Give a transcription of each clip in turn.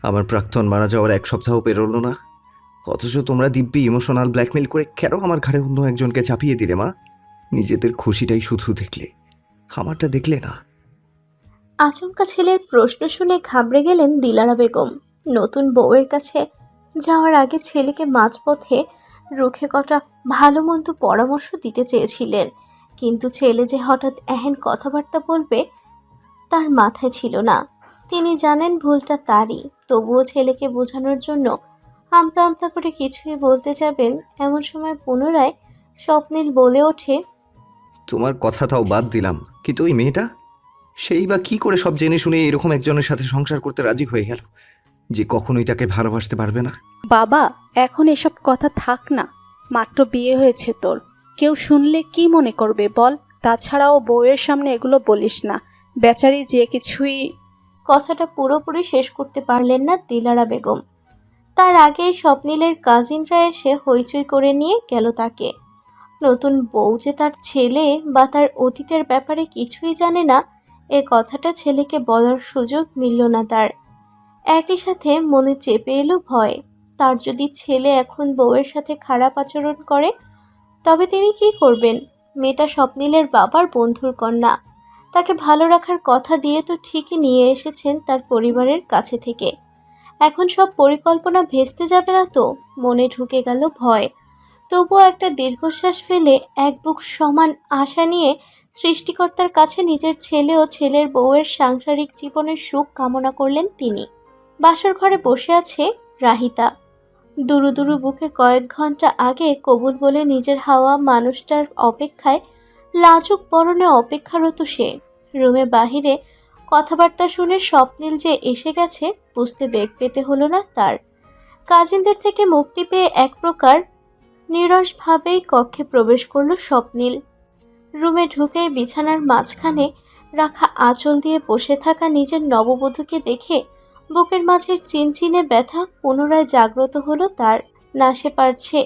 আমার প্রাক্তন মারা যাওয়ার 1 সপ্তাহ পেরোলো না, অথচ তোমরা দিব্যি ইমোশনাল ব্ল্যাকমেল করে কেন আমার ঘাড়ে অন্য একজনকে চাপিয়ে দিলে মা? নিজেদের খুশিটাই শুধু দেখলে, আমারটা দেখলে না। আচমকা ছেলের প্রশ্ন শুনে ঘাবড়ে গেলেন দিলারা বেগম। নতুন বউয়ের কাছে যাওয়ার আগে ছেলেকে মাঝপথে রুখে কটা ভালো মন্দ পরামর্শ দিতে চেয়েছিলেন, কিন্তু ছেলে যে হঠাৎ এহেন কথাবার্তা বলবে তার মাথায় ছিল না। তিনি জানেন ভুলটা তারই, তবুও ছেলেকে বোঝানোর জন্য আমতা আমতা করে কিছুই বলতে যাবেন এমন সময় পুনরায় স্বপ্নিল বলে ওঠে, তোমার কথা তাও বাদ দিলাম, কিন্তু ওই মেয়েটা, সেই বা কি করে সব জেনে শুনে এরকম একজনের সাথে সংসার করতে রাজি হয়ে গেল, যে কখনোই তাকে ভালোবাসতে পারবে না? বাবা, এখন এসব কথা থাক না। মাত্র বিয়ে হয়েছে তোর, কেউ শুনলে কি মনে করবে বল? তাছাড়াও বউয়ের সামনে এগুলো বলিস না, বেচারি যে কিছুই। কথাটা পুরোপুরি শেষ করতে পারলেন না দিলারা বেগম। তার আগেই স্বপ্নিলের কাজিনরা এসে হইচই করে নিয়ে গেল তাকে। নতুন বউ যে তার ছেলে বা তার অতীতের ব্যাপারে কিছুই জানে না, এ কথাটা ছেলেকে বলার সুযোগ মিলল না তার। একই সাথে মনে চেপে এলো ভয়। তার যদি ছেলে এখন বউয়ের সাথে খারাপ আচরণ করে তবে তিনি কি করবেন? মেয়েটা স্বপ্নিলের বাবার বন্ধুর কন্যা, তাকে ভালো রাখার কথা দিয়ে তো ঠিকই নিয়ে এসেছেন তার পরিবারের কাছে থেকে। এখন সব পরিকল্পনা ভেস্তে যাবে না তো? মনে ঢুকে গেল ভয়। তবুও একটা দীর্ঘশ্বাস ফেলে এক বুক সমান আশা নিয়ে সৃষ্টিকর্তার কাছে নিজের ছেলে ও ছেলের বউয়ের সাংসারিক জীবনের সুখ কামনা করলেন তিনি। বাসর ঘরে বসে আছে রাহিতা। দুরু দুরু বুকে কয়েক ঘন্টা আগে কবুল বলে নিজের হাওয়া মানুষটার অপেক্ষায় লাজুক পরনে অপেক্ষারত সে। রুমে বাহিরে কথাবার্তা শুনে স্বপ্নিল যে এসে গেছে বুঝতে বেগ পেতে হলো না তার। কাজিনদের থেকে মুক্তি পেয়ে এক প্রকার নিরসভাবেই কক্ষে প্রবেশ করল স্বপ্নিল। রুমে ঢুকে বিছানার মাঝখানে রাখা আঁচল দিয়ে বসে থাকা নিজের নববধূকে দেখে বুকের মাঝে চিনচিনে ব্যথা পুনরায় জাগ্রত হলো তার। না সে পারছে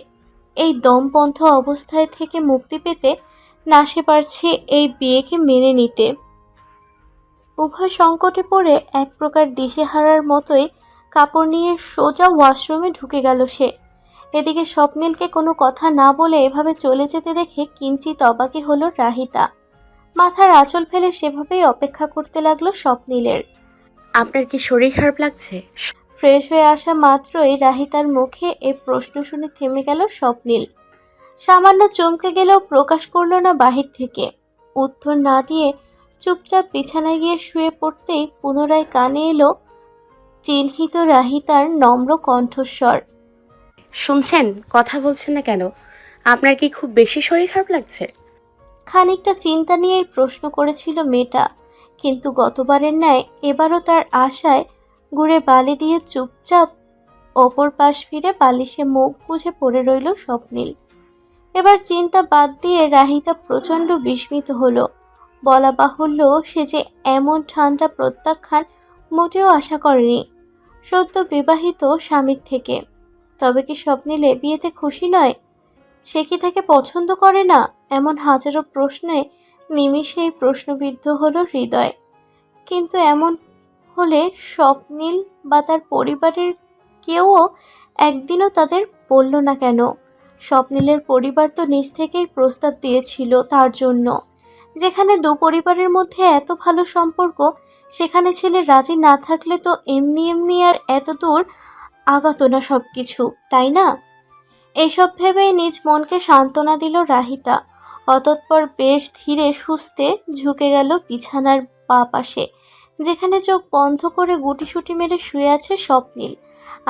এই দমবন্ধ অবস্থায় থেকে মুক্তি পেতে, না সে পারছে এই বিয়েকে মেনে নিতে। উভয় সংকটে পড়ে এক প্রকার দিশেহারার মতোই কাপড় নিয়ে সোজা ওয়াশরুমে ঢুকে গেল সে। এদিকে স্বপ্নিলকে কোনো কথা না বলে এভাবে চলে যেতে দেখে কিঞ্চিত অবাকই হলো রাহিতা। মাথার আঁচল ফেলে সেভাবেই অপেক্ষা করতে লাগলো স্বপ্নিলের। আপনার কি শরীর খারাপ লাগছে? ফ্রেশ হয়ে আসা মাত্রই রাহিতার মুখে এই প্রশ্ন শুনে থেমে গেল স্বপ্নিল। সামান্য চমকে গেলেও প্রকাশ করল না বাহির থেকে। উত্তর না দিয়ে চুপচাপ বিছানায় গিয়ে শুয়ে পড়তেই পুনরায় কানে এলো চিহ্নিত রাহিতার নম্র কণ্ঠস্বর। শুনছেন, কথা বলছেন না কেন? আপনার কি খুব বেশি শরীর খারাপ লাগছে? খানিকটা চিন্তা নিয়েই প্রশ্ন করেছিল মেয়েটা, কিন্তু গতবারের ন্যায় এবারও তার আশায় গুড়ে বালি দিয়ে চুপচাপ অপর পাশ ফিরে বালিশে মুখ গুজে পড়ে রইল স্বপ্নিল। এবার চিন্তা বাদ দিয়ে রাহিতা প্রচণ্ড বিস্মিত হলো। বলা বাহুল্য, সে যে এমন ঠান্ডা প্রত্যাখ্যান মোটেও আশা করেনি সদ্য বিবাহিত স্বামীর থেকে। তবে কি স্বপ্নিল এ বিয়েতে খুশি নয়? সে কি তাকে পছন্দ করে না? এমন হাজারো প্রশ্নে নিমিষেই প্রশ্নবিদ্ধ হলো হৃদয়। কিন্তু এমন হলে স্বপ্নিল বা তার পরিবারের কেউও একদিনও তাদের বলল না কেন? স্বপ্নিলের পরিবার তো নিজ থেকেই প্রস্তাব দিয়েছিল তার জন্য। যেখানে দু পরিবারের মধ্যে এত ভালো সম্পর্ক, সেখানে ছেলে রাজি না থাকলে তো এমনি এমনি আর এত দূর আগাতো না সব কিছু, তাই না? এসব ভেবেই নিজ মনকে সান্ত্বনা দিল রাহিতা। অতঃপর বেশ ধীরে সুস্থে ঝুঁকে গেল বিছানার বাঁ পাশে, যেখানে চোখ বন্ধ করে গুটিসুটি মেরে শুয়ে আছে স্বপ্নিল।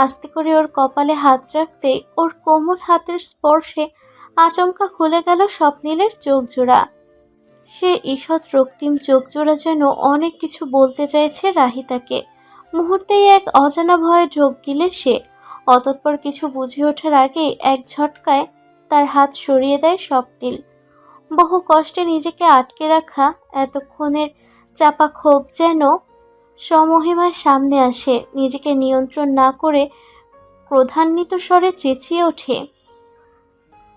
আস্তে করে ওর কপালে হাত রাখতেই ওর কোমল হাতের স্পর্শে আচমকা খুলে গেল স্বপ্নিলের চোখজোড়া। সে ঈষৎ রক্তিম চোখজোড়া যেন অনেক কিছু বলতে চাইছে রাহিতাকে। মুহূর্তেই এক অজানা ভয়ে ঢোক গিলে সে। অতঃপর কিছু বুঝে ওঠার আগেই এক ঝটকায় তার হাত সরিয়ে দেয় স্বপ্নিল। বহু কষ্টে নিজেকে আটকে রাখা এতক্ষণের চাপা ক্ষোভ যেন সমহিমার সামনে আসে। নিজেকে নিয়ন্ত্রণ না করে ক্রোধান্বিত স্বরে চেঁচিয়ে ওঠে,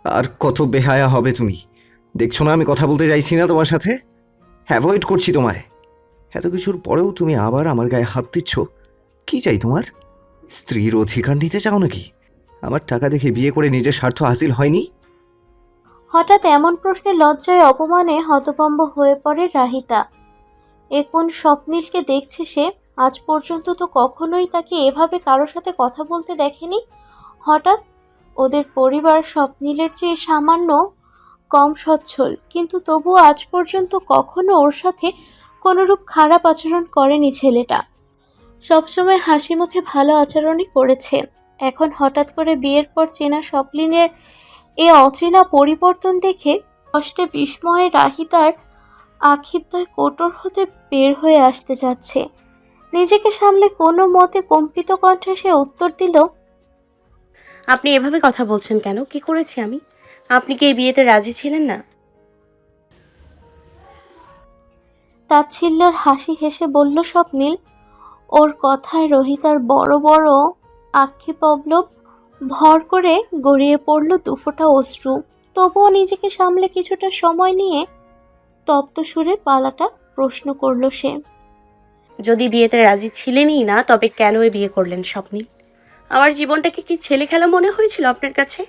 আর কত বেহায়া হবে তুমি? দেখছো না আমি কথা বলতে চাইছি না তোমার সাথে, অ্যাভয়েড করছি তোমায়। এত কিছুর পরেও তুমি আবার আমার গায়ে হাত দিচ্ছ। কি চাই তোমার? স্ত্রীর অধিকার নিতে চাও নাকি? আমার টাকা দেখে বিয়ে করে নিজের স্বার্থ হাসিল হয়নি? হঠাৎ এমন প্রশ্নে লজ্জায় অপমানে হতভম্ব হয়ে পড়ে রাহিতা। এ কোন স্বপ্নীলকে দেখছে সে? আজ পর্যন্ত তো কখনোই তাকে এভাবে কারোর সাথে কথা বলতে দেখেনি। হঠাৎ ওদের পরিবার স্বপ্নীলের চেয়ে সামান্য কম সচ্ছল, কিন্তু তবুও আজ পর্যন্ত কখনো ওর সাথে কোনোরূপ খারাপ আচরণ করেনি ছেলেটা। সবসময় হাসি মুখে ভালো আচরণই করেছে। এখন হঠাৎ করে বিয়ের পর চেনা স্বপ্নিলের এ অচেনা পরিবর্তন দেখে কষ্টে বিস্ময়ে রাহিতার আখিদ্বয় কোটর হতে বের হয়ে আসতে যাচ্ছে। নিজেকে সামলে কোনো মতে কম্পিত কণ্ঠে সে উত্তর দিল, আপনি এভাবে কথা বলছেন কেন? কি করেছি আমি? আপনি কি এই বিয়েতে রাজি ছিলেন না? তাচ্ছিল্যের হাসি হেসে বলল স্বপ্নিল। ওর কথায় রহিতার বড় বড় আক্ষেপবলব ভর করে গড়িয়ে পড়ল দুফোঁটা অশ্রু। তবুও নিজেকে সামলে কিছুটা সময় নিয়ে তপ্ত সুরে পালাটা প্রশ্ন করল সে। যদি বিয়েতে রাজি ছিলেনই না, তবে কেন এই বিয়ে করলেন স্বপ্নিল? আমার জীবনটাকে কি ছেলে খেলা মনে হয়েছিল আপনার কাছে?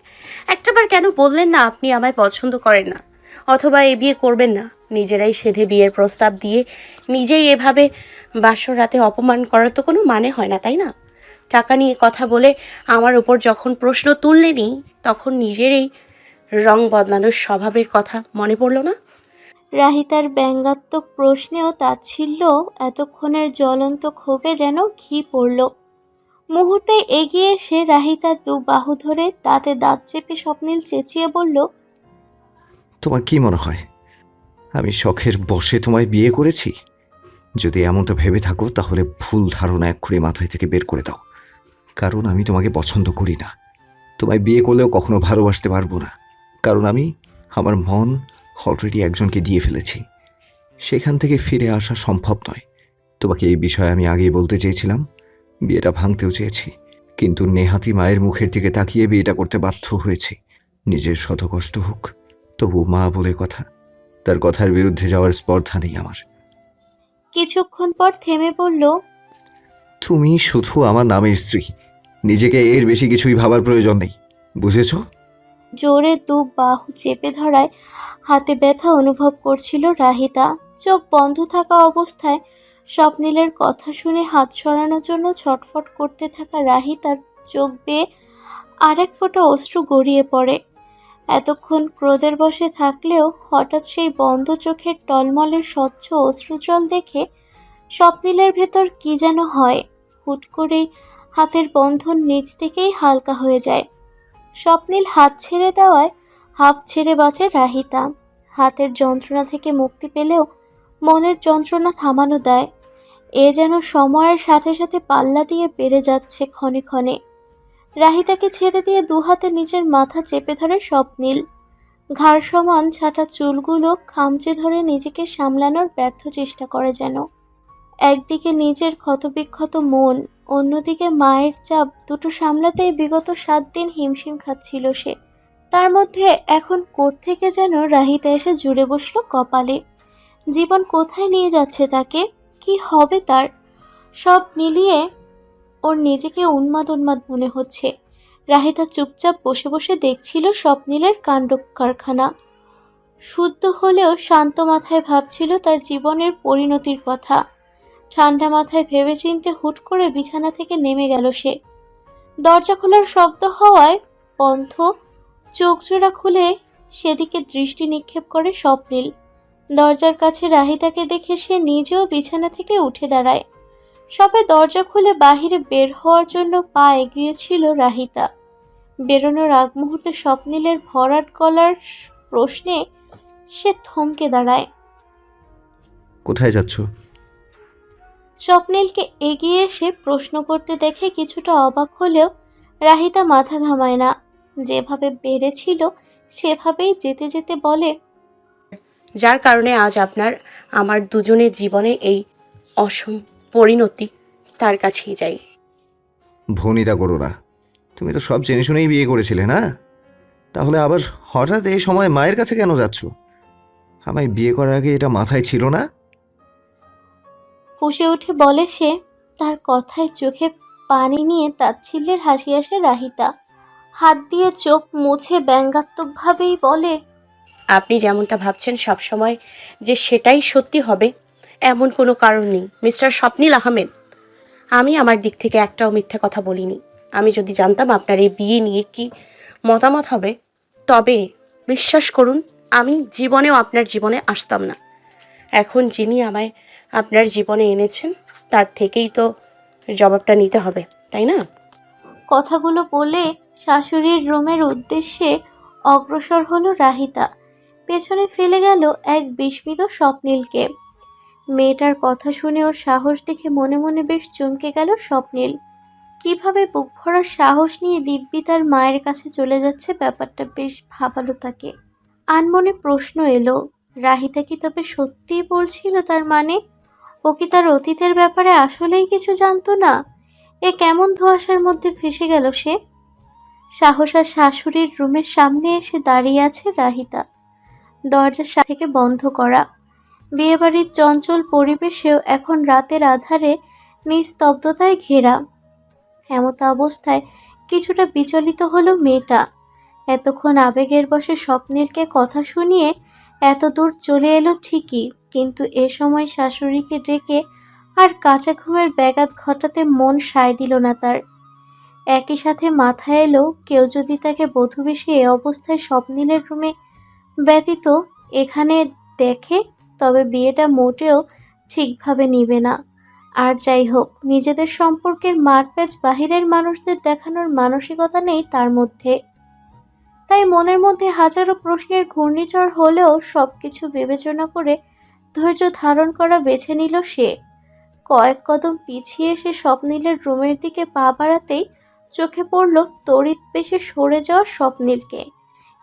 একটাবার কেন বললেন না আপনি আমায় পছন্দ করেন না, অথবা এই বিয়ে করবেন না? নিজেরাই সেধে বিয়ের প্রস্তাব দিয়ে নিজেই এভাবে বাসর রাতে অপমান করার তো কোনো মানে হয় না, তাই না? টাকা নিয়ে কথা বলে আমার উপর যখন প্রশ্ন তুললেনই, তখন নিজের এই রং বদলানোর স্বভাবের কথা মনে পড়ল না? রাহিতার ব্যঙ্গাত্মক প্রশ্নেও তাচ্ছিল্য এতক্ষণের জ্বলন্ত ক্ষোভে যেন ঘি পড়ল। মুহূর্তে এগিয়ে এসে রাহিতার দু বাহু ধরে দাঁতে দাঁত চেপে স্বপ্নিল চেঁচিয়ে বলল, তোমার কি মনে হয় আমি শখের বশে তোমায় বিয়ে করেছি? যদি এমনটা ভেবে থাকো তাহলে ভুল ধারণা এক্ষুনি মাথায় থেকে বের করে দাও। কারণ আমি তোমাকে পছন্দ করি না। তোমায় বিয়ে করলেও কখনো ভালোবাসতে পারবো না। কারণ আমি আমার মন অলরেডি একজনকে দিয়ে ফেলেছি। সেখান থেকে ফিরে আসা সম্ভব নয়। তোমাকে এই বিষয়ে আমি আগেই বলতে চেয়েছিলাম, বিয়েটা ভাঙতেও চেয়েছি, কিন্তু নেহাতি মায়ের মুখের দিকে তাকিয়ে বিয়েটা করতে বাধ্য হয়েছি। নিজের শত কষ্ট হোক, তবু মা বলে কথা, তার কথার বিরুদ্ধে যাওয়ার স্পর্ধা নেই আমার। কিছুক্ষণ পর থেমে বলল, তুমি শুধু আমার নামের স্ত্রী, নিজেকে এর বেশি কিছুই ভাবার প্রয়োজন নেই, বুঝেছো? জোরে দু বাহু চেপে ধরায় হাতে ব্যথা অনুভব করছিল রাহিতা। চোখ বন্ধ থাকা অবস্থায় স্বপ্নিলের কথা শুনে হাত সরানোর জন্য ছটফট করতে থাকা রাহিতার চোখ বেয়ে আরেক ফোঁটা অশ্রু গড়িয়ে পড়ে। এতক্ষণ ক্রোধের বশে থাকলেও হঠাৎ সেই বন্ধ চোখের টলমলের স্বচ্ছ অশ্রুজল দেখে স্বপ্নিলের ভেতর কি যেন হয়। হুট করেই হাতের বন্ধন নিজ থেকেই হালকা হয়ে যায়। স্বপ্নিল হাত ছেড়ে দেওয়ায় হাঁফ ছেড়ে বাঁচে রাহিতা। হাতের যন্ত্রণা থেকে মুক্তি পেলেও মনের যন্ত্রণা থামানো দেয়। এ যেন সময়ের সাথে সাথে পাল্লা দিয়ে বেড়ে যাচ্ছে ক্ষণে ক্ষণে। রাহিতাকে ছেড়ে দিয়ে দুহাতে নিজের মাথা চেপে ধরে স্বপ্নিল। ঘাড় সমান ছাটা চুলগুলো খামচে ধরে নিজেকে সামলানোর ব্যর্থ চেষ্টা করে যেন। একদিকে নিজের ক্ষতবিক্ষত মন, অন্যদিকে মায়ের চাপ, দুটো সামলাতেই বিগত 7 দিন হিমশিম খাচ্ছিল সে। তার মধ্যে এখন কোত্থেকে যেন রাহিতা এসে জুড়ে বসলো কপালে। জীবন কোথায় নিয়ে যাচ্ছে তাকে? কি হবে তার? সব মিলিয়ে ওর নিজেকে উন্মাদ উন্মাদ মনে হচ্ছে। রাহিতা চুপচাপ বসে বসে দেখছিল স্বপ্নিলের কাণ্ড কারখানা। শুদ্ধ হলেও শান্ত মাথায় ভাবছিল তার জীবনের পরিণতির কথা। ঠান্ডা মাথায় ভেবেচিন্তে হুট করে বিছানা থেকে নেমে গেল সে। দরজা খোলার শব্দ হওয়ায় বন্ধ চোখজোড়া খুলে সেদিকে দৃষ্টি নিক্ষেপ করে স্বপ্নিল। দরজার কাছে রাহিতাকে দেখে সে নিজেও বিছানা থেকে উঠে দাঁড়ায়। সবে দরজা খুলে বাহিরে বের হওয়ার জন্য পা এগিয়েছিল রাহিতা। বেরোনোর আগ মুহূর্তে স্বপ্নিলের ভরাট গলার প্রশ্নে সে থমকে দাঁড়ায়। কোথায় যাচ্ছ? স্বপ্নিলকে এগিয়ে এসে প্রশ্ন করতে দেখে কিছুটা অবাক হলেও রাহিতা মাথা ঘামায় না। যেভাবে বেড়েছিল সেভাবেই যেতে যেতে বলে, যার কারণে আজ আপনার আমার দুজনের জীবনে এই অসম পরিণতি, তার কাছেই যাই। ভনিতা করো না। তুমি তো সব জেনে শুনেই বিয়ে করেছিলে না? তাহলে আবার হঠাৎ এই সময় মায়ের কাছে কেন যাচ্ছ? আমায় বিয়ে করার আগে এটা মাথায় ছিল না? ফুঁসে উঠে বলে সে। তার কথায় চোখে পানি নিয়ে তাচ্ছিল্যের হাসি আসে রাহিতা। হাত দিয়ে চোখ মুছে ব্যঙ্গাত্মকভাবেই বলে, আপনি যেমনটা ভাবছেন সবসময় যে সেটাই সত্যি হবে এমন কোনো কারণ নেই মিস্টার স্বপ্নিল আহমেদ। আমি আমার দিক থেকে একটাও মিথ্যে কথা বলিনি। আমি যদি জানতাম আপনার এই বিয়ে নিয়ে কি মতামত হবে, তবে বিশ্বাস করুন আমি জীবনেও আপনার জীবনে আসতাম না। এখন যিনি আমায় আপনার জীবনে এনেছেন তার থেকেই তো জবাবটা নিতে হবে, তাই না? কথাগুলো বলে শাশুড়ির রুমের উদ্দেশ্যে অগ্রসর হলো রাহিতা। পেছনে ফেলে গেল এক বিস্মিত স্বপ্নীলকে। মেয়েটার কথা শুনে ওর সাহস দেখে মনে মনে বেশ চমকে গেল স্বপ্নীল। কিভাবে বুক ভরা সাহস নিয়ে দিব্যি তার মায়ের কাছে চলে যাচ্ছে, ব্যাপারটা বেশ ভাবালো তাকে। আনমনে প্রশ্ন এলো, রাহিতা কি তবে সত্যিই বলছিল তার মানে? ও কি তার অতীতের ব্যাপারে আসলেই কিছু জানতো না? এ কেমন ধোঁয়াশার মধ্যে ফেসে গেল সে? সাহসা শাশুড়ির রুমের সামনে এসে দাঁড়িয়ে আছে রাহিতা, দরজা থেকে বন্ধ করা। বিয়েবাড়ির চঞ্চল পরিবেশেও এখন রাতের আধারে নিস্তব্ধতায় ঘেরা। এমত অবস্থায় কিছুটা বিচলিত হলো মেয়েটা। এতক্ষণ আবেগের বশে স্বপ্নীলকে কথা শুনিয়ে এত দূর চলে এলো ঠিকই, কিন্তু এ সময় শাশুড়িকে ডেকে আর কাঁচা ঘুমের ব্যাঘাত ঘটাতে মন সায় দিল না তার। একই সাথে মাথায় এলো, কেউ যদি তাকে বধূবেশে এ অবস্থায় স্বপ্নীলের রুমে ব্যতীত এখানে দেখে, তবে বিয়েটা মোটেও ঠিকভাবে নিবে না। আর যাই হোক, নিজেদের সম্পর্কের মারপ্যাচ বাহিরের মানুষদের দেখানোর মানসিকতা নেই তার মধ্যে। তাই মনের মধ্যে হাজারো প্রশ্নের ঘূর্ণিঝড় হলেও সবকিছু বিবেচনা করে ধৈর্য ধারণ করা বেছে নিল সে। কয়েক কদম পিছিয়ে এসে স্বপ্নীলের রুমের দিকে পা বাড়াতেই চোখে পড়ল তড়িৎ বেশে সরে যাওয়া স্বপ্নীলকে।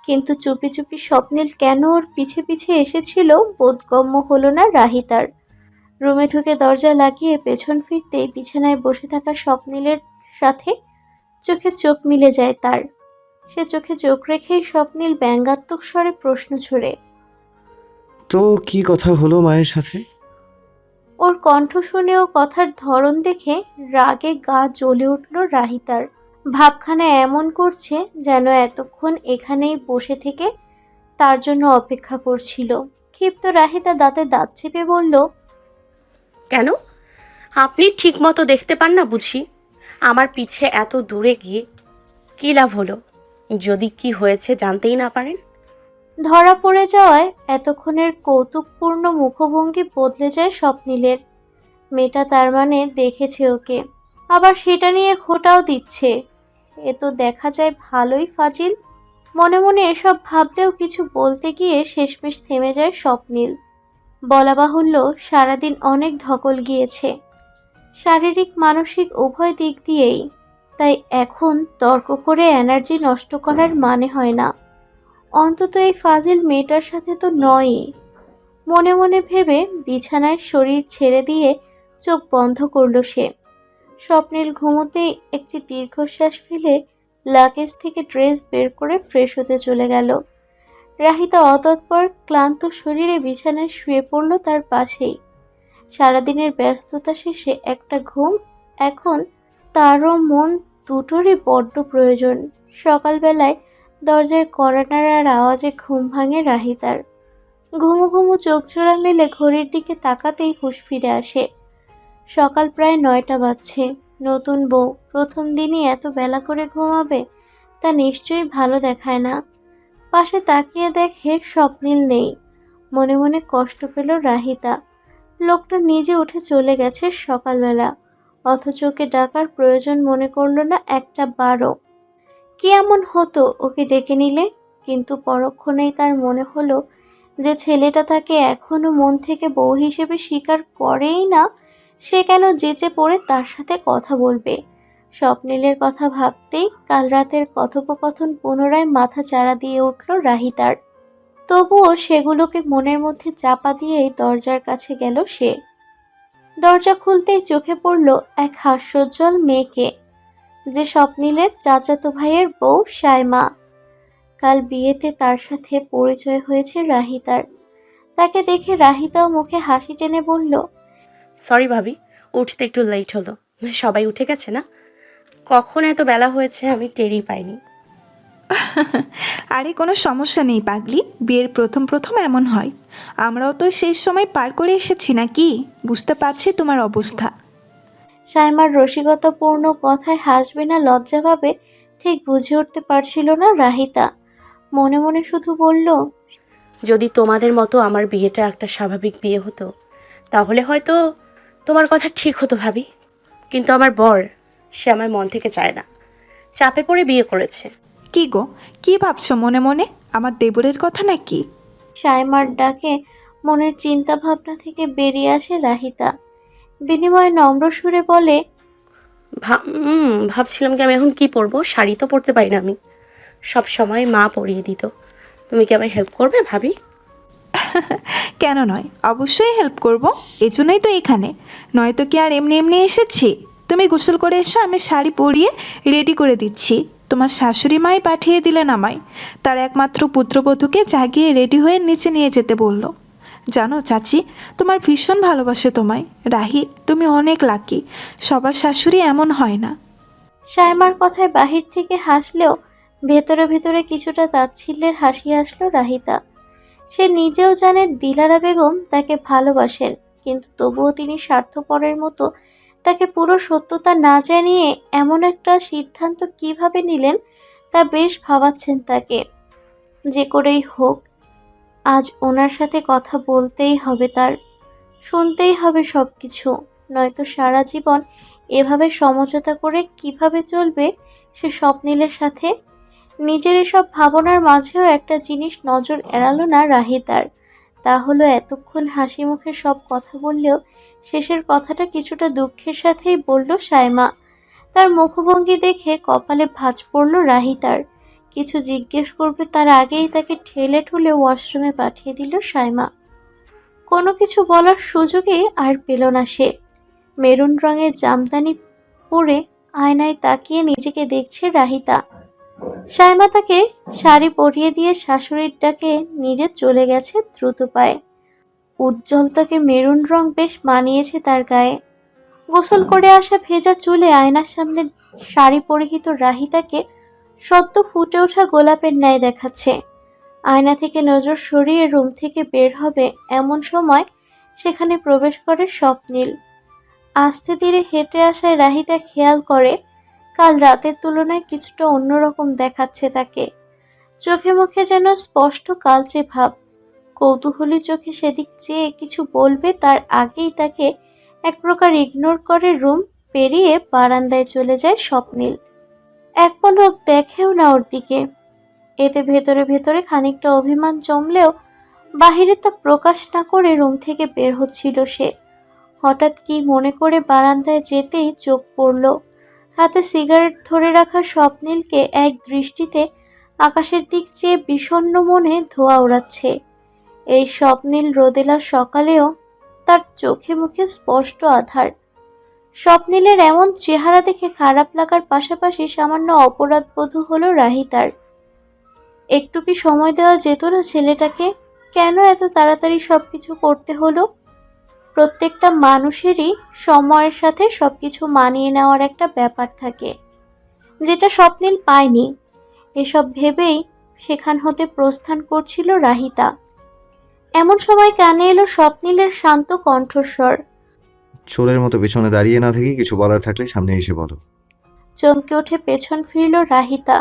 কিন্তু চুপি চুপি স্বপ্নীল কেন ওর পিছে পিছে এসেছিল বোধগম্য হলো না রাহিতার। রুমে ঢুকে দরজা লাগিয়ে পেছন ফিরতেই বিছানায় বসে থাকা স্বপ্নীলের সাথে চোখে চোখ মিলে যায় তার। সে চোখে চোখ রেখেই স্বপ্নীল ব্যঙ্গাত্মক স্বরে প্রশ্ন ছড়ে। তো কি কথা হলো মায়ের সাথে? ওর কণ্ঠ শুনে ও কথার ধরন দেখে রাগে গা জ্বলে উঠল রাহিতার। ভাবখানা এমন করছে যেন এতক্ষণ এখানেই বসে থেকে তার জন্য অপেক্ষা করছিল। ক্ষিপ্ত রাহিতা দাঁতে দাঁত চেপে বলল, কেন? আপনি ঠিক মতো দেখতে পান না বুঝি? আমার পিছে এত দূরে গিয়ে কী লাভ হলো যদি কি হয়েছে জানতেই না পারেন? ধরা পড়ে যাওয়ায় এতক্ষণের কৌতুকপূর্ণ মুখভঙ্গি বদলে যায় স্বপ্নীলের। মেয়েটা তার মানে দেখেছে ওকে, আবার সেটা নিয়ে খোঁটাও দিচ্ছে। এ তো দেখা যায় ভালোই ফাজিল। মনে মনে এসব ভাবলেও কিছু বলতে গিয়ে শেষমেশ থেমে যায় স্বপ্নীল। বলা বাহুল্য, সারাদিন অনেক ধকল গিয়েছে, শারীরিক মানসিক উভয় দিক দিয়েই। তাই এখন তর্ক করে এনার্জি নষ্ট করার মানে হয় না, অন্তত এই ফাজিল মেয়েটার সাথে তো নয়ই। মনে মনে ভেবে বিছানায় শরীর ছেড়ে দিয়ে চোখ বন্ধ করল সে। স্বপ্নীল ঘুমোতেই একটি দীর্ঘশ্বাস ফেলে লাগেজ থেকে ড্রেস বের করে ফ্রেশ হতে চলে গেল। রাহিতা অতঃপর ক্লান্ত শরীরে বিছানায় শুয়ে পড়ল তার পাশেই। সারাদিনের ব্যস্ততা শেষে একটা ঘুম এখন তারও মন দুটোরই বড্ড প্রয়োজন। সকালবেলায় দরজায় কড়া নাড়ার আওয়াজে ঘুম ভাঙে রাহিতার। ঘুমু ঘুমু চোখ জোড়া মেলে ঘড়ির দিকে তাকাতেই হুঁশ ফিরে আসে। সকাল প্রায় 9টা বাজছে। নতুন বউ প্রথম দিনই এত বেলা করে ঘুমাবে, তা নিশ্চয়ই ভালো দেখায় না। পাশে তাকিয়ে দেখে স্বপ্নীল নেই। মনে মনে কষ্ট পেল রাহিতা। লোকটা নিজে উঠে চলে গেছে সকালবেলা, অথচ ওকে ডাকার প্রয়োজন মনে করল না একটা বারও। কি এমন হতো ওকে ডেকে নিলে? কিন্তু পরক্ষণেই তার মনে হলো যে ছেলেটা তাকে এখনো মন থেকে বউ হিসেবে স্বীকার করেই না, সে কেন যেচে পড়ে তার সাথে কথা বলবে। স্বপ্নীলের কথা ভাবতেই কাল রাতের কথোপকথন পুনরায় মাথা চাড়া দিয়ে উঠল রাহিতার। তবুও সেগুলোকে মনের মধ্যে চাপা দিয়েই দরজার কাছে গেল সে। দরজা খুলতেই চোখে পড়ল এক হাস্যোজ্জ্বল মেয়েকে, যে স্বপ্নীলের চাচাতো ভাইয়ের বউ সায়মা। কাল বিয়েতে তার সাথে পরিচয় হয়েছে রাহিতার। তাকে দেখে রাহিতাও মুখে হাসি টেনে বলল, সরি ভাবি, উঠতে একটু লেট হলো। সবাই উঠে গেছে না? কখন এত বেলা হয়েছে আমি টেরই পাইনি। আরে কোনো সমস্যা নেই পাগলি, বিয়ের প্রথম প্রথম এমন হয়। আমরাও তো শেষ সময় পার করে এসেছি নাকি, বুঝতে পারছি তোমার অবস্থা। সাইমার রসিকতাপূর্ণ কথায় হাসবে না লজ্জা পাবে ঠিক বুঝে উঠতে পারছিল না রাহিতা। মনে মনে শুধু বলল, যদি তোমাদের মতো আমার বিয়েটা একটা স্বাভাবিক বিয়ে হতো তাহলে হয়তো তোমার কথা ঠিক হতো ভাবি। কিন্তু আমার বর, সে আমার মন থেকে চায় না, চাপে পড়ে বিয়ে করেছে। কি গো, কি ভাবছো মনে মনে, আমার দেবরের কথা নাকি? সাইমার ডাকে মনের চিন্তা ভাবনা থেকে বেরিয়ে আসে রাহিতা। বিনিময়ে নম্র সুরে বলে, ভাবছিলাম কি আমি এখন কি পরবো, শাড়ি তো পরতে পারি না আমি, সব সময় মা পরিয়ে দিত। তুমি কি আমায় হেল্প করবে ভাবি? কেন নয়, অবশ্যই হেল্প করব, এজন্যই তো এখানে। নয়তো কি আর এমনি এমনি এসেছি? তুমি গোসল করে এসো, আমি শাড়ি পরিয়ে রেডি করে দিচ্ছি। তোমার শাশুড়ি মাই পাঠিয়ে দিলেন আমায়, তার একমাত্র পুত্রবধূকে জাগিয়ে রেডি হয়ে নিচে নিয়ে যেতে বলল। জানো চাচি, তোমার ভীষণ ভালোবাসে তোমায়। রাহি, তুমি অনেক লাকি, সবার শাশুড়ি এমন হয় না। সাইমার কথায় বাহির থেকে হাসলেও ভেতরে ভেতরে কিছুটা তাচ্ছিল্যের হাসি আসলো রাহিতা। সে নিজেও জানে দিলারা বেগম তাকে ভালোবাসেন, কিন্তু তবুও তিনি স্বার্থপরের মতো তাকে পুরো সত্যতা না জানিয়ে এমন একটা সিদ্ধান্ত কিভাবে নিলেন তা বেশ ভাবাচ্ছেন তাকে। যে করেই হোক আজ ওনার সাথে কথা বলতেই হবে, তার শুনতেই হবে সব কিছু, নয়তো সারা জীবন এভাবে সমঝোতা করে কিভাবে চলবে সে স্বপ্নিলের সাথে। নিজের এসব ভাবনার মাঝেও একটা জিনিস নজর এড়ালো না রাহিতার, তা হলো এতক্ষণ হাসি মুখে সব কথা বললেও শেষের কথাটা কিছুটা দুঃখের সাথেই বলল সাইমা। তার মুখভঙ্গি দেখে কপালে ভাঁজ পড়ল রাহিতার। কিছু জিজ্ঞেস করবে তার আগেই তাকে ঠেলে ঠুলে ওয়াশরুমে পাঠিয়ে দিল সাইমা। কোনো কিছু বলার সুযোগই আর পেল না সে। মেরুন রঙের জামদানি পরে আয়নায় তাকিয়ে নিজেকে দেখছে রাহিতা। সাইমা তাকে শাড়ি পরিয়ে দিয়ে শাশুড়ির ডাকে নিজে চলে গেছে দ্রুত পায়ে। উজ্জ্বল তাকে মেরুন রং বেশ মানিয়েছে তার গায়ে। গোসল করে আসা ভেজা চুলে আয়নার সামনে শাড়ি পরিহিত রাহিতাকে সদ্য ফুটে ওঠা গোলাপের ন্যায় দেখাচ্ছে। আয়না থেকে নজর সরিয়ে রুম থেকে বের হবে এমন সময় সেখানে প্রবেশ করে স্বপ্নিল। আস্তে ধীরে হেঁটে আসায় রাহিতা খেয়াল করে কাল রাতের তুলনায় কিছুটা অন্যরকম দেখাচ্ছে তাকে। চোখে মুখে যেন স্পষ্ট কালচে ভাব। কৌতূহলী চোখে সেদিক চেয়ে কিছু বলবে তার আগেই তাকে এক প্রকার ইগনোর করে রুম পেরিয়ে বারান্দায় চলে যায় স্বপ্নিল। এক পলক দেখেও না ওর দিকে। এতে ভেতরে ভেতরে খানিকটা অভিমান জমলেও বাহিরে তা প্রকাশ না করে রুম থেকে বের হচ্ছিল সে। হঠাৎ কি মনে করে বারান্দায় যেতেই চোখ পড়ল হাতে সিগারেট ধরে রাখা স্বপ্নিলকে এক দৃষ্টিতে আকাশের দিক চেয়ে বিষণ্ণ মনে ধোঁয়া ওড়াচ্ছে। এই স্বপ্নিল রোদেলা সকালেও তার চোখে মুখে স্পষ্ট আধার। স্বপ্নিলের এমন চেহারা দেখে খারাপ লাগার পাশাপাশি সামান্য অপরাধবোধ হলো রাহিতার। একটু কি সময় দেওয়া যেত না ছেলেটাকে? কেন এত তাড়াতাড়ি সবকিছু করতে হলো? প্রত্যেকটা মানুষেরই সময়ের সাথে সবকিছু মানিয়ে নেওয়ার একটা ব্যাপার থাকে, যেটা স্বপ্নিল পায়নি। এসব ভেবেই সেখান হতে প্রস্থান করছিল রাহিতা। এমন সময় কানে এলো স্বপ্নিলের শান্ত কণ্ঠস্বর। চোরের মতো পেছনে দাঁড়িয়ে না থেকে কিছু বলার থাকলে সামনে এসে বলো। চমকে উঠে পেছন ফিরল রাহিতা।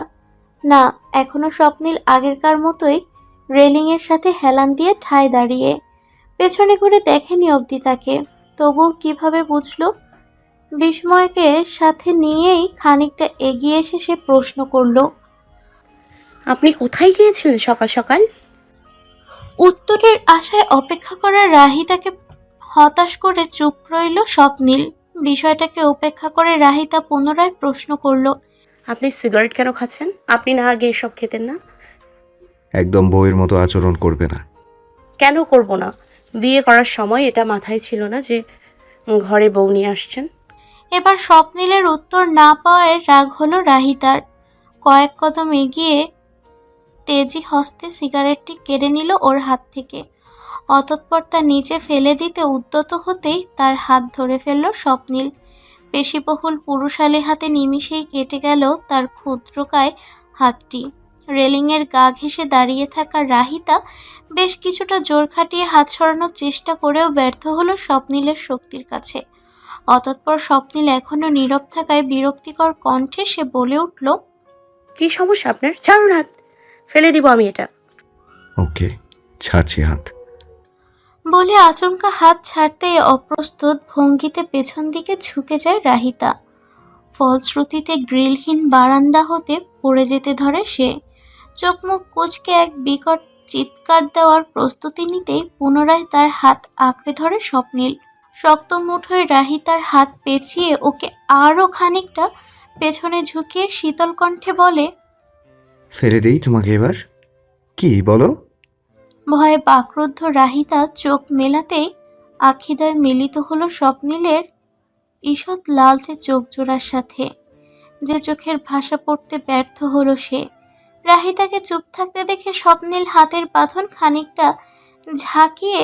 না, এখনো স্বপ্নিল আগেরকার মতোই রেলিংয়ের সাথে হেলান দিয়ে ঠায় দাঁড়িয়ে। পেছনে ঘুরে দেখেনি অবধি তাকে, তবুও কিভাবে বুঝলো? বিস্ময়কে সাথে নিয়েই খানিকটা এগিয়ে এসে সে প্রশ্ন করল, আপনি কোথায় গিয়েছিলেন সকাল সকাল? উত্তরের আশায় অপেক্ষা করা রাহিতাকে হতাশ করে চুপ রইল স্বপ্নিল। বিষয়টাকে উপেক্ষা করে রাহিতা পুনরায় প্রশ্ন করল, আপনি সিগারেট কেন খাচ্ছেন? আপনি না আগে এসব খেতেন না? একদম বউয়ের মতো আচরণ করবে না। কেন করব না? বিয়ে করার সময় এটা মাথায় ছিল না যে ঘরে বউ নিয়ে আসছেন? এবার স্বপ্নিলের উত্তর না পাওয়ায় রাগ হলো রাহিতার। কয়েক কদম এগিয়ে তেজি হস্তে সিগারেটটি কেড়ে নিল ওর হাত থেকে। অতঃপর তা নিচে ফেলে দিতে উদ্যত হতেই তার হাত ধরে ফেলল স্বপ্নিল। পেশিবহুল পুরুষালী হাতে নিমিষেই কেটে গেল তার ক্ষুদ্রকায় হাতটি। রেলিংয়ের গা ঘেঁষে দাঁড়িয়ে থাকা রাহিতা বেশ কিছুটা জোর খাটিয়ে হাত সরানোর চেষ্টা করেও ব্যর্থ হলো স্বপ্নিলের শক্তির কাছে। অতঃপর স্বপ্নিল এখনো নীরব থাকায় বিরক্তিকর কণ্ঠে সে বলে উঠল, কি সমস্যা আপনার? ছাড়ুন হাত, ফেলে দিব আমি এটা। ওকে, ছাড়ছি হাত। বলে আচমকা হাত ছাড়তেই অপ্রস্তুত ভঙ্গিতে পেছন দিকে ঝুঁকে যায় রাহিতা। ফলশ্রুতিতে গ্রিলহীন বারান্দা হতে পড়ে যেতে ধরে সে। চোখ মুখ কুঁচকে এক বিকট চিৎকার দেওয়ার প্রস্তুতি নিতেই পুনরায় তার হাত আঁকড়ে ধরে স্বপ্নিল। শক্ত মুঠোয় রাহিতার হাত পেঁচিয়ে ওকে আরও খানিকটা পেছনে ঝুঁকিয়ে শীতল কণ্ঠে বলে, ফেলে দেই তোমাকে এবার? কি বলো? ভয়ে বাকরুদ্ধ রাহিতা চোখ মেলাতেই আখিদয় মিলিত হলো স্বপ্নিলের ঈষৎ লালচে চোখ জোড়ার সাথে, যে চোখের ভাষা পড়তে ব্যর্থ হলো সে। রাহিতাকে চুপ থাকতে দেখে স্বপ্নিল হাতের বাঁধন খানিকটা ঝাঁকিয়ে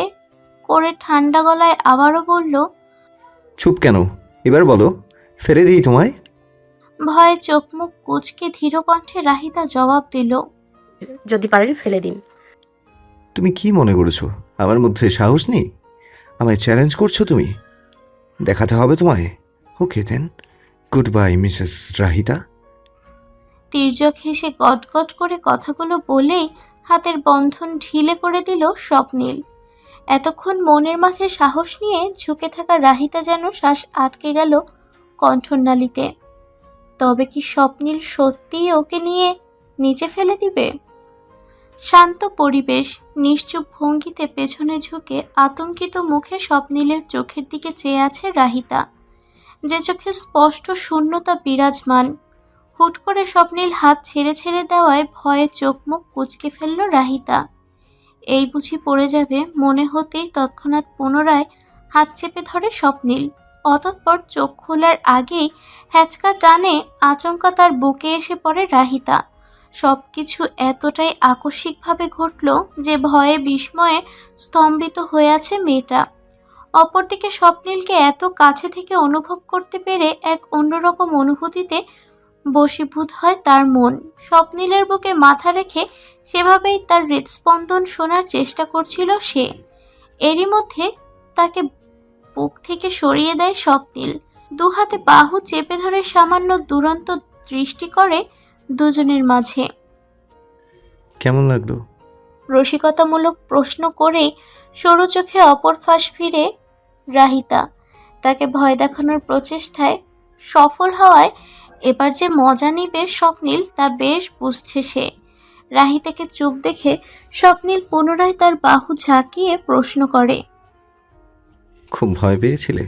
করে ঠান্ডা গলায় আবারও বলল, চুপ কেন? এবার বলো, ফেলে দিই তোমায়? ভয়ে চোখ মুখ কুঁচকে ধীর কণ্ঠে রাহিতা জবাব দিল, যদি পারেন ফেলে দিন। তুমি কি মনে করেছো আমার মধ্যে সাহস নেই? আমায় চ্যালেঞ্জ করছো তুমি? দেখাতে হবে তোমায়। ওকে দেন, গুড বাই মিসেস রাহিতা। তির্যক হেসে গটগট করে কথাগুলো বলেই হাতের বন্ধন ঢিলে করে দিল স্বপ্নিল। এতক্ষণ মনের মাঝে সাহস নিয়ে ঝুঁকে থাকা রাহিতা যেন শ্বাস আটকে গেল কণ্ঠনালীতে। তবে কি স্বপ্নিল সত্যিই ওকে নিয়ে নিচে ফেলে দিবে? শান্ত পরিবেশ, নিশ্চুপ ভঙ্গিতে পেছনে ঝুঁকে আতঙ্কিত মুখে স্বপ্নিলের চোখের দিকে চেয়ে আছে রাহিতা, যে চোখে স্পষ্ট শূন্যতা বিরাজমান। হুট করে স্বপ্নিল হাত ছেড়ে ছেড়ে দেওয়ায় ভয়ে চোখ মুখ কুঁচকে ফেলল রাহিতা। এই বুঝি পড়ে যাবে মনে হতেই তৎক্ষণাৎ পুনরায় হাত চেপে ধরে স্বপ্নিল। অতঃপর চোখ খোলার আগেই হ্যাচকা টানে আচমকা তার বুকে এসে পড়ে রাহিতা। সব কিছু এতটাই আকস্মিকভাবে ঘটল যে ভয়ে বিস্ময়ে স্তম্ভিত হয়ে আছে মেয়েটা। অপরদিকে স্বপ্নিলকে এত কাছে থেকে অনুভব করতে পেরে এক অন্যরকম অনুভূতিতে বশীভূত হয় তার মন। স্বপ্নিলের বুকে মাথা রেখে সেভাবেই তার হৃদস্পন্দন শোনার চেষ্টা করছিল সে। এরই মধ্যে তাকে বুক থেকে সরিয়ে দেয় স্বপ্নিল। দু হাতে বাহু চেপে ধরে সামান্য দুরন্ত দৃষ্টি করে দুজনের মাঝে। কেমন লাগলো? রসিকতামূলক প্রশ্ন করে সরু চোখে অপর ফাঁস ফিরে রাহিতা। তাকে ভয় দেখানোর প্রচেষ্টায় সফল হওয়ায় এবার যে মজা নিবে স্বপ্নিল তা বেশ বুঝছে সে। রাহিতাকে চুপ দেখে স্বপ্নিল পুনরায় তার বাহু ঝাঁকিয়ে প্রশ্ন করে, খুব ভয় পেয়েছিলে?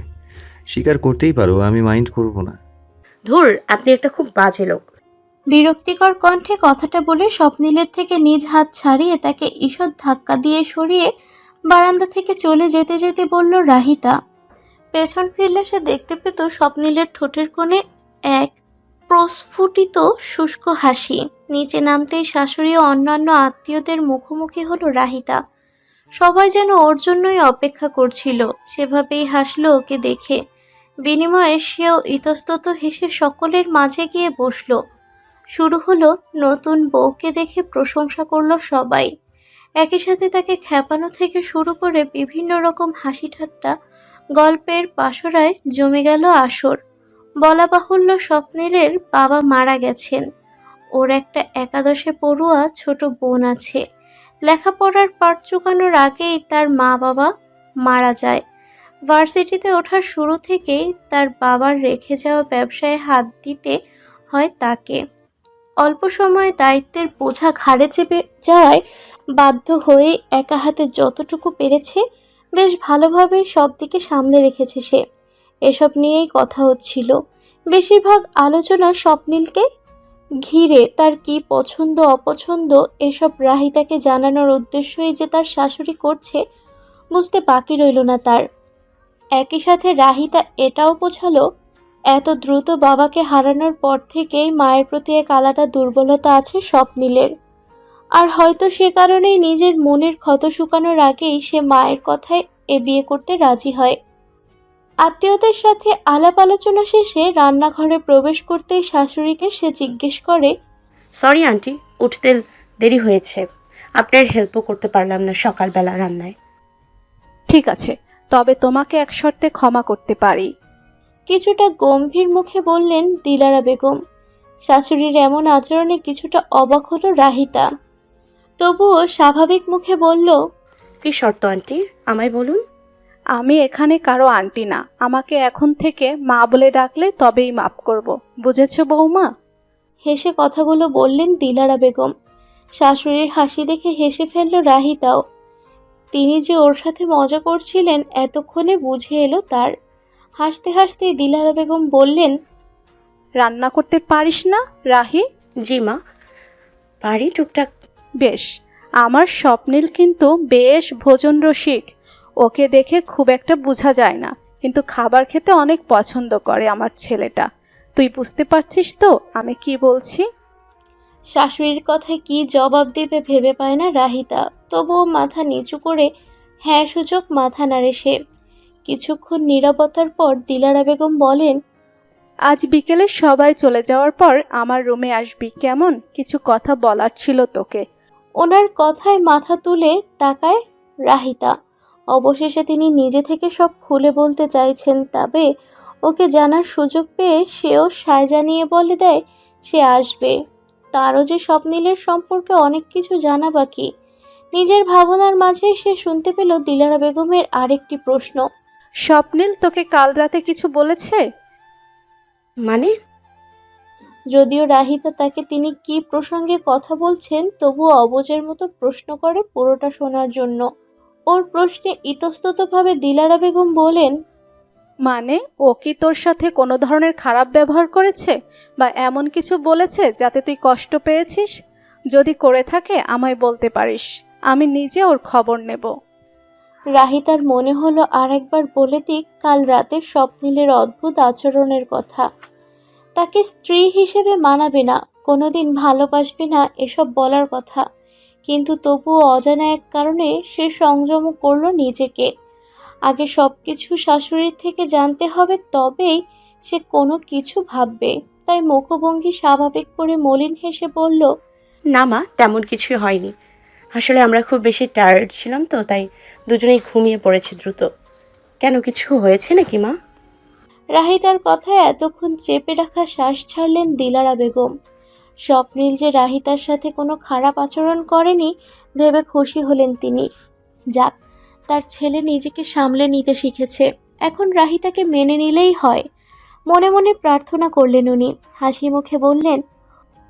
স্বীকার করতেই পারো, আমি মাইন্ড করব না। ধুর, আপনি একটা খুব বাজে লোক। বিরক্তিকর কণ্ঠে কথাটা বলে স্বপ্নিলের থেকে নিজ হাত ছাড়িয়ে তাকে ঈষৎ ধাক্কা দিয়ে সরিয়ে বারান্দা থেকে চলে যেতে যেতে বলল রাহিতা। পেছন ফিরলে সে দেখতে পেত স্বপ্নিলের ঠোঁটের কোণে এক প্রস্ফুটিত শুষ্ক হাসি। নিচে নামতেই শাশুড়ি ও অন্যান্য আত্মীয়দের মুখোমুখি হলো রাহিতা। সবাই যেন ওর জন্যই অপেক্ষা করছিল, সেভাবেই হাসলো ওকে দেখে। বিনিময়ে সেও ইতস্তত হেসে সকলের মাঝে গিয়ে বসল। শুরু হলো নতুন বউকে দেখে প্রশংসা করলো সবাই। একই সাথে তাকে খ্যাপানো থেকে শুরু করে বিভিন্ন রকম হাসি ঠাট্টা গল্পের পাশরায় জমে গেল আসর। বলা বাহুল্য স্বপ্নিলের বাবা মারা গেছেন। ওর একটা একাদশে পড়ুয়া ছোট বোন আছে। লেখাপড়ার পাঠ চুকানোর আগেই তার মা বাবা মারা যায়। ভার্সিটিতে ওঠার শুরু থেকেই তার বাবার রেখে যাওয়া ব্যবসায় হাত দিতে হয় তাকে। অল্প সময়ে দায়িত্বের বোঝা ঘাড়ে চেপে যাওয়ায় বাধ্য হয়ে একা হাতে যতটুকু পেরেছে বেশ ভালোভাবে সব দিকে সামলে রেখেছে সে। এসব নিয়েই কথা হচ্ছিল। বেশিরভাগ আলোচনা স্বপ্নিলকে ঘিরে। তার কি পছন্দ অপছন্দ এসব রাহিতাকে জানানোর উদ্দেশ্যই যে তার শাশুড়ি করছে বুঝতে বাকি রইল না তার। একই সাথে রাহিতা এটাও বোঝালো এত দ্রুত বাবাকে হারানোর পর থেকেই মায়ের প্রতি এক আলাদা দুর্বলতা আছে স্বপ্নিলের। আর হয়তো সে কারণেই নিজের মনের ক্ষত শুকানোর আগেই সে মায়ের কথায় এ বিয়ে করতে রাজি হয়। আত্মীয়দের সাথে আলাপ আলোচনা শেষে রান্নাঘরে প্রবেশ করতেই শাশুড়িকে সে জিজ্ঞেস করে, সরি আন্টি, উঠতে দেরি হয়েছে, আপনার হেল্পও করতে পারলাম না সকালবেলা রান্নায়। ঠিক আছে, তবে তোমাকে এক শর্তে ক্ষমা করতে পারি। কিছুটা গম্ভীর মুখে বললেন দিলারা বেগম। শাশুড়ির এমন আচরণে কিছুটা অবাক হলো রাহিতা, তবুও স্বাভাবিক মুখে বলল, কি শর্ত আন্টি, আমায় বলুন। আমি এখানে কারো আন্টি না, আমাকে এখন থেকে মা বলে ডাকলে তবেই মাফ করব, বুঝেছো বৌমা? হেসে কথাগুলো বললেন দিলারা বেগম। শাশুড়ির হাসি দেখে হেসে ফেলল রাহিতাও। তিনি যে ওর সাথে মজা করছিলেন এতক্ষণে বুঝে এলো তার। হাসতে হাসতে দিলারা বেগম বললেন, রান্না করতে পারিস না রাহি? জি মা, পারি টুকটাক। বেশ, আমার স্বপ্নিল কিন্তু বেশ ভোজন রসিক। ওকে দেখে খুব একটা বোঝা যায় না, কিন্তু খাবার খেতে অনেক পছন্দ করে আমার ছেলেটা। তুই বুঝতে পারছিস তো আমি কি বলছি? শাশুড়ির কথায় কি জবাব দেবে ভেবে পায় না রাহিতা, তবুও মাথা নিচু করে হ্যাঁ সূচক মাথা নাড়ে সে। কিছুক্ষণ নীরবতার পর দিলারা বেগম বলেন, আজ বিকেলে সবাই চলে যাওয়ার পর আমার রুমে আসবি কেমন? কিছু কথা বলার ছিল তোকে। ওনার কথায় মাথা তুলে তাকায় রাহিতা। অবশেষে তিনি নিজে থেকে সব খুলে বলতে চাইছেন, তবে ওকে জানার সুযোগ পেয়ে সেও সায় জানিয়ে বলে দেয় সে আসবে। তারও যে স্বপ্নিলের সম্পর্কে অনেক কিছু জানা বাকি। নিজের ভাবনার মাঝে সে শুনতে পেল দিলারা বেগমের আরেকটি প্রশ্ন। স্বপ্নিল তোকে কাল রাতে কিছু বলেছে? মানে? যদিও রাহিতা তাকে তিনি কি প্রসঙ্গে কথা বলছেন তবুও অবুঝের মতো প্রশ্ন করে পুরোটা শোনার জন্য। ওর প্রশ্নে ইতস্ততভাবে দিলারা বেগম বলেন, মানে ও কি তোর সাথে কোনো ধরনের খারাপ ব্যবহার করেছে বা এমন কিছু বলেছে যাতে তুই কষ্ট পেয়েছিস? যদি করে থাকে আমায় বলতে পারিস, আমি নিজে ওর খবর নেব। রাহিতার মনে হলো আর একবার বলে দিক কাল রাতে স্বপ্নিলের অদ্ভুত আচরণের কথা। তাকে স্ত্রী হিসেবে মানাবে না, কোনোদিন ভালোবাসবে না এসব বলার কথা, কিন্তু তবুও অজানা এক কারণে সে সংযম করল নিজেকে। আগে সব কিছু শাশুড়ির থেকে জানতে হবে, তবেই সে কোনো কিছু ভাববে। তাই মুখভঙ্গি স্বাভাবিক করে মলিন হেসে বলল, না মা, তেমন কিছুই হয়নি। আসলে আমরা খুব বেশি টায়ার্ড ছিলাম তো, তাই দুজনেই ঘুমিয়ে পড়েছি দ্রুত। কেন, কিছু হয়েছে নাকি মা? রাহিতার কথায় এতক্ষণ চেপে রাখা শ্বাস ছাড়লেন দিলারা বেগম। স্বপ্নিল যে রাহিতার সাথে কোনো খারাপ আচরণ করেনি ভেবে খুশি হলেন তিনি। যাক, তার ছেলে নিজেকে সামলে নিতে শিখেছে, এখন রাহিতাকে মেনে নিলেই হয়। মনে মনে প্রার্থনা করলেন উনি। হাসি মুখে বললেন,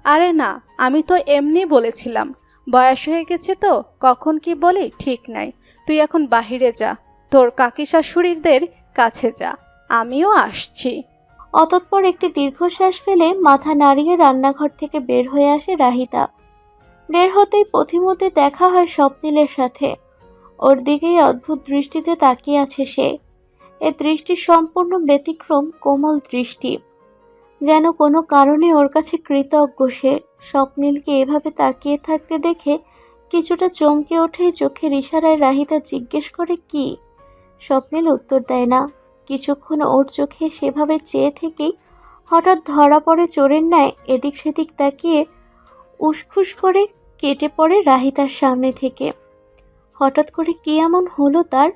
আরে না, আমি তো এমনি বলেছিলাম। বয়স হয়ে গেছে তো, কখন কি বলি ঠিক নাই। তুই এখন বাহিরে যা, তোর কাকি শাশুড়িদের কাছে যা, আমিও আসছি। অতঃপর একটি দীর্ঘশ্বাস ফেলে মাথা নাড়িয়ে রান্নাঘর থেকে বের হয়ে আসে রাহিতা। বের হতেই পথিমধ্যে দেখা হয় স্বপ্নিলের সাথে। ওর দিকেই অদ্ভুত দৃষ্টিতে তাকিয়ে আছে সে। এ দৃষ্টি সম্পূর্ণ ব্যতিক্রম, কোমল দৃষ্টি, যেন কোনো কারণে ওর কাছে কৃতজ্ঞ সে। স্বপ্নিলকে এভাবে তাকিয়ে থাকতে দেখে কিছুটা চমকে ওঠে। চোখের ইশারায় রাহিতা জিজ্ঞেস করে, কি? স্বপ্নিল উত্তর দেয় না। কিছুক্ষণ ওর চোখে সেভাবে চেয়ে থেকেই হঠাৎ ধরা পড়ে চোরের ন্যায় এদিক সেদিক তাকিয়ে উসখুস করে কেটে পড়ে রাহিতার সামনে থেকে। হঠাৎ করে কি এমন হলো তার?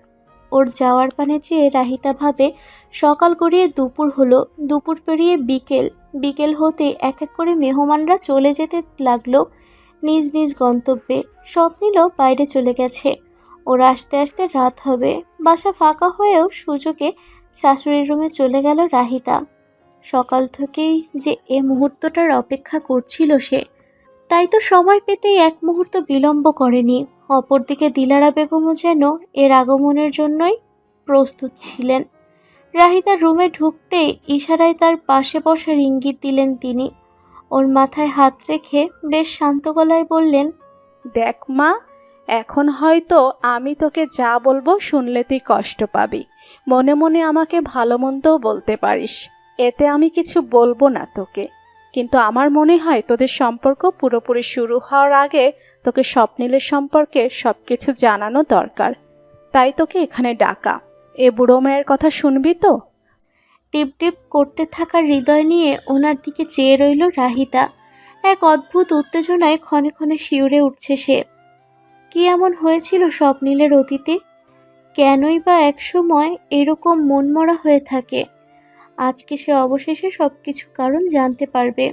ওর যাওয়ার পানে চেয়ে রাহিতা ভাবে সকাল গড়িয়ে দুপুর হলো, দুপুর পেরিয়ে বিকেল, বিকেল হতে এক এক করে মেহমানরা চলে যেতে লাগলো নিজ নিজ গন্তব্যে। স্বপ্নিলও বাইরে চলে গেছে, ওর আসতে আসতে রাত হবে। বাসা ফাঁকা হয়েও সুযোগে শাশুড়ির রুমে চলে গেল রাহিতা। সকাল থেকেই যে এ মুহূর্তটার অপেক্ষা করছিল সে, তাই তো সময় পেতেই এক মুহূর্ত বিলম্ব করেনি। অপরদিকে দিলারা বেগমও যেন এর আগমনের জন্যই প্রস্তুত ছিলেন। রাহিতার রুমে ঢুকতে ইশারায় তার পাশে বসার ইঙ্গিত দিলেন তিনি। ওর মাথায় হাত রেখে বেশ শান্ত গলায় বললেন, দেখ মা, এখন হয়তো আমি তোকে যা বলবো শুনলে তুই কষ্ট পাবি। মনে মনে আমাকে ভালো মন্দও বলতে পারিস, এতে আমি কিছু বলবো না তোকে। কিন্তু আমার মনে হয় তোদের সম্পর্ক পুরোপুরি শুরু হওয়ার আগে তোকে স্বপ্নিলের সম্পর্কে সবকিছু জানানো দরকার, তাই তোকে এখানে ডাকা। এ বুড়ো মেয়ের কথা শুনবি তো? টিপ টিপ করতে থাকা হৃদয় নিয়ে ওনার দিকে চেয়ে রইল রাহিতা। এক অদ্ভুত উত্তেজনায় ক্ষণে ক্ষণে শিউরে উঠছে সে। কি এমন হয়েছিল স্বপ্নীলের অতীতে? কেনই বা একসময় এরকম মনমরা হয়ে থাকে? আজকে সে অবশেষে সবকিছু কারণ জানতে পারবে।